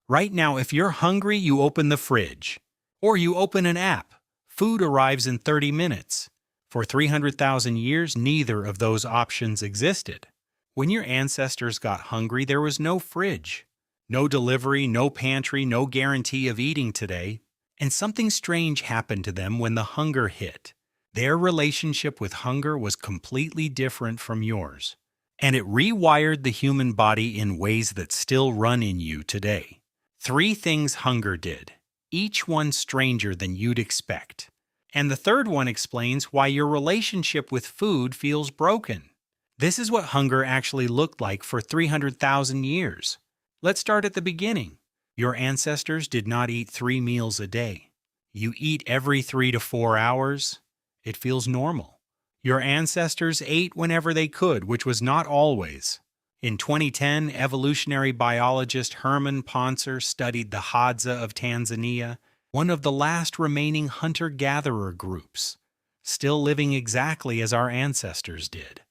Right now, if you're hungry, you open the fridge. Or you open an app. Food arrives in 30 minutes. For 300,000 years, neither of those options existed. When your ancestors got hungry, there was no fridge. No delivery, no pantry, no guarantee of eating today. And something strange happened to them when the hunger hit. Their relationship with hunger was completely different from yours. And it rewired the human body in ways that still run in you today. 3 things hunger did, each one stranger than you'd expect. And the third one explains why your relationship with food feels broken. This is what hunger actually looked like for 300,000 years. Let's start at the beginning. Your ancestors did not eat 3 meals a day. You eat every 3 to 4 hours. It feels normal. Your ancestors ate whenever they could, which was not always. In 2010, evolutionary biologist Herman Poncer studied the Hadza of Tanzania, one of the last remaining hunter-gatherer groups, still living exactly as our ancestors did.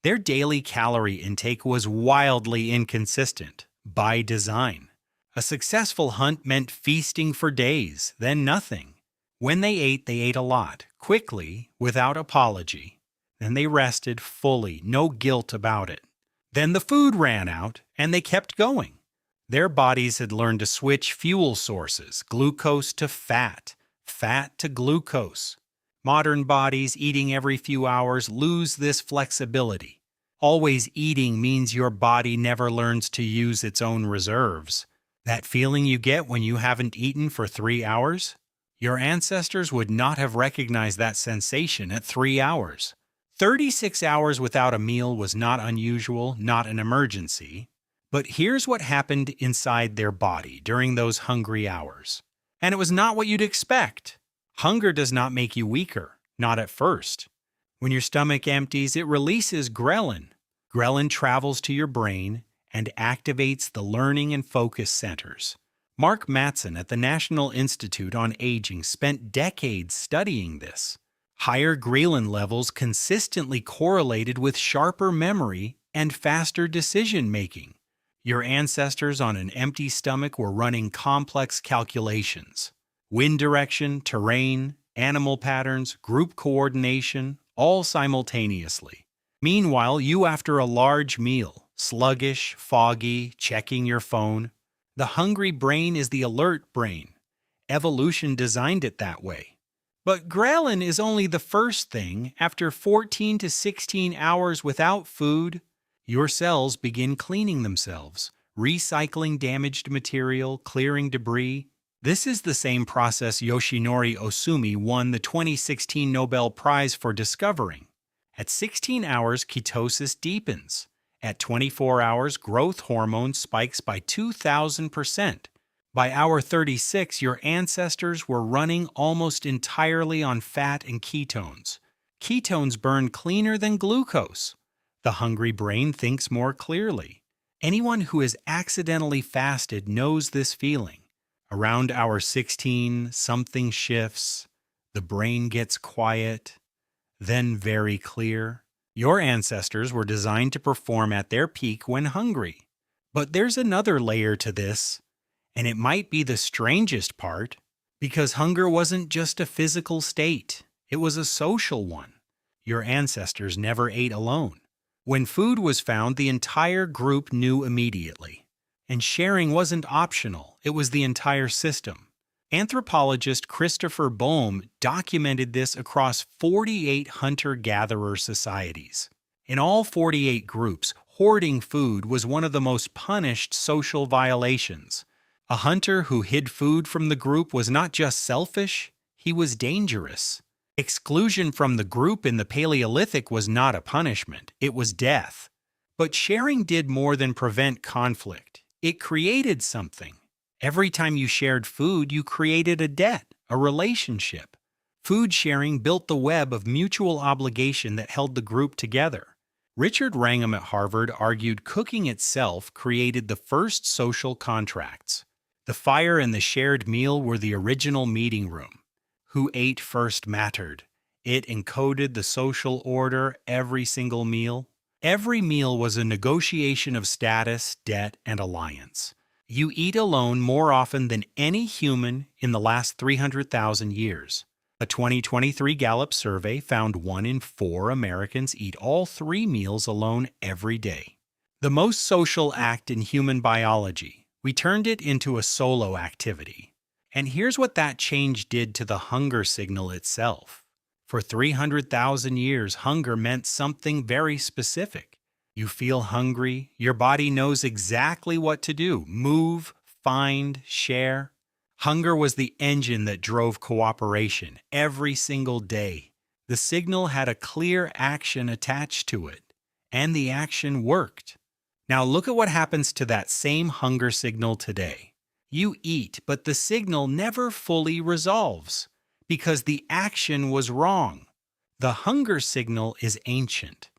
Their daily calorie intake was wildly inconsistent, by design. A successful hunt meant feasting for days, then nothing. When they ate a lot, quickly, without apology. Then they rested fully, no guilt about it. Then the food ran out, and they kept going. Their bodies had learned to switch fuel sources, glucose to fat, fat to glucose. Modern bodies eating every few hours lose this flexibility. Always eating means your body never learns to use its own reserves. That feeling you get when you haven't eaten for 3 hours? Your ancestors would not have recognized that sensation at 3 hours. 36 hours without a meal was not unusual, not an emergency. But here's what happened inside their body during those hungry hours. And it was not what you'd expect. Hunger does not make you weaker, not at first. When your stomach empties, it releases ghrelin. Ghrelin travels to your brain and activates the learning and focus centers. Mark Matson at the National Institute on Aging spent decades studying this. Higher ghrelin levels consistently correlated with sharper memory and faster decision-making. Your ancestors on an empty stomach were running complex calculations. Wind direction, terrain, animal patterns, group coordination, all simultaneously. Meanwhile, you after a large meal, sluggish, foggy, checking your phone. The hungry brain is the alert brain. Evolution designed it that way. But ghrelin is only the first thing. After 14 to 16 hours without food, your cells begin cleaning themselves, recycling damaged material, clearing debris. This is the same process Yoshinori Ohsumi won the 2016 Nobel Prize for discovering. At 16 hours, ketosis deepens. At 24 hours, growth hormone spikes by 2,000%. By hour 36, your ancestors were running almost entirely on fat and ketones. Ketones burn cleaner than glucose. The hungry brain thinks more clearly. Anyone who has accidentally fasted knows this feeling. Around hour 16, something shifts. The brain gets quiet, then very clear. Your ancestors were designed to perform at their peak when hungry. But there's another layer to this. And it might be the strangest part, because hunger wasn't just a physical state, it was a social one. Your ancestors never ate alone. When food was found, the entire group knew immediately. And sharing wasn't optional, it was the entire system. Anthropologist Christopher Boehm documented this across 48 hunter-gatherer societies. In all 48 groups, hoarding food was one of the most punished social violations. A hunter who hid food from the group was not just selfish, he was dangerous. Exclusion from the group in the Paleolithic was not a punishment, it was death. But sharing did more than prevent conflict. It created something. Every time you shared food, you created a debt, a relationship. Food sharing built the web of mutual obligation that held the group together. Richard Wrangham at Harvard argued cooking itself created the first social contracts. The fire and the shared meal were the original meeting room. Who ate first mattered. It encoded the social order every single meal. Every meal was a negotiation of status, debt, and alliance. You eat alone more often than any human in the last 300,000 years. A 2023 Gallup survey found 1 in 4 Americans eat all 3 meals alone every day. The most social act in human biology, we turned it into a solo activity. And here's what that change did to the hunger signal itself. For 300,000 years, hunger meant something very specific. You feel hungry, your body knows exactly what to do: move, find, share. Hunger was the engine that drove cooperation every single day. The signal had a clear action attached to it, and the action worked. Now look at what happens to that same hunger signal today. You eat, but the signal never fully resolves because the action was wrong. The hunger signal is ancient.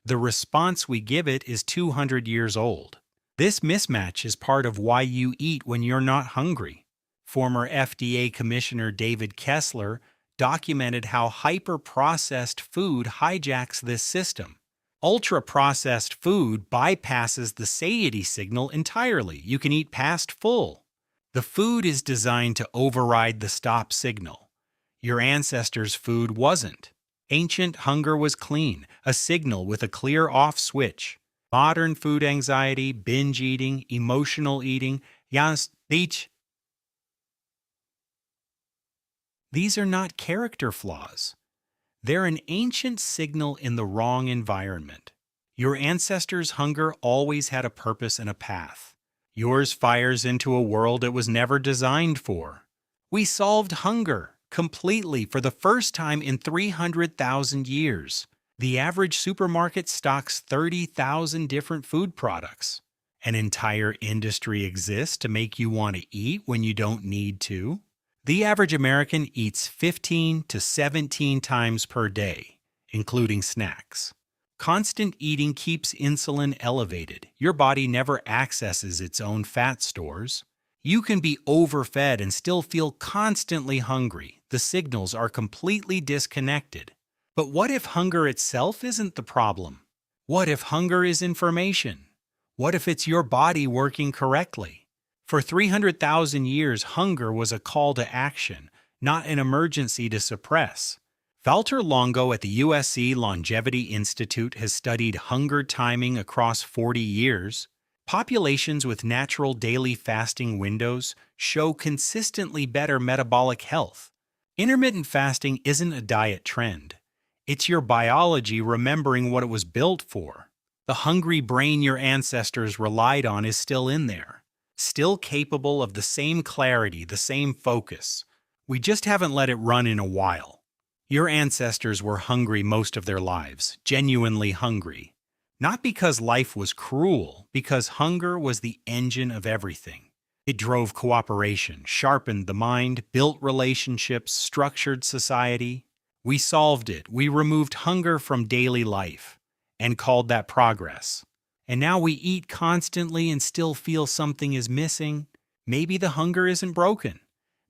The response we give it is 200 years old. This mismatch is part of why you eat when you're not hungry. Former FDA Commissioner David Kessler documented how hyper-processed food hijacks this system. Ultra-processed food bypasses the satiety signal entirely. You can eat past full. The food is designed to override the stop signal. Your ancestors' food wasn't. Ancient hunger was clean, a signal with a clear off switch. Modern food anxiety, binge eating, emotional eating, these are not character flaws. They're an ancient signal in the wrong environment. Your ancestors' hunger always had a purpose and a path. Yours fires into a world it was never designed for. We solved hunger completely for the first time in 300,000 years. The average supermarket stocks 30,000 different food products. An entire industry exists to make you want to eat when you don't need to. The average American eats 15 to 17 times per day, including snacks. Constant eating keeps insulin elevated. Your body never accesses its own fat stores. You can be overfed and still feel constantly hungry. The signals are completely disconnected. But what if hunger itself isn't the problem? What if hunger is information? What if it's your body working correctly? For 300,000 years, hunger was a call to action, not an emergency to suppress. Valter Longo at the USC Longevity Institute has studied hunger timing across 40 years. Populations with natural daily fasting windows show consistently better metabolic health. Intermittent fasting isn't a diet trend. It's your biology remembering what it was built for. The hungry brain your ancestors relied on is still in there, still capable of the same clarity, the same focus. We just haven't let it run in a while. Your ancestors were hungry most of their lives, genuinely hungry. Not because life was cruel, because hunger was the engine of everything. It drove cooperation, sharpened the mind, built relationships, structured society. We solved it. We removed hunger from daily life and called that progress. And now we eat constantly and still feel something is missing. Maybe the hunger isn't broken.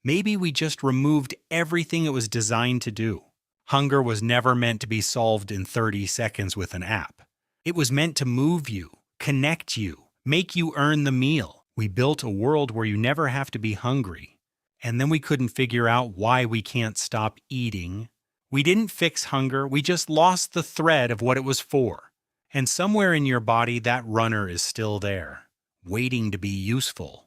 Maybe we just removed everything it was designed to do. Hunger was never meant to be solved in 30 seconds with an app. It was meant to move you, connect you, make you earn the meal. We built a world where you never have to be hungry. And then we couldn't figure out why we can't stop eating. We didn't fix hunger, we just lost the thread of what it was for. And somewhere in your body, that runner is still there, waiting to be useful.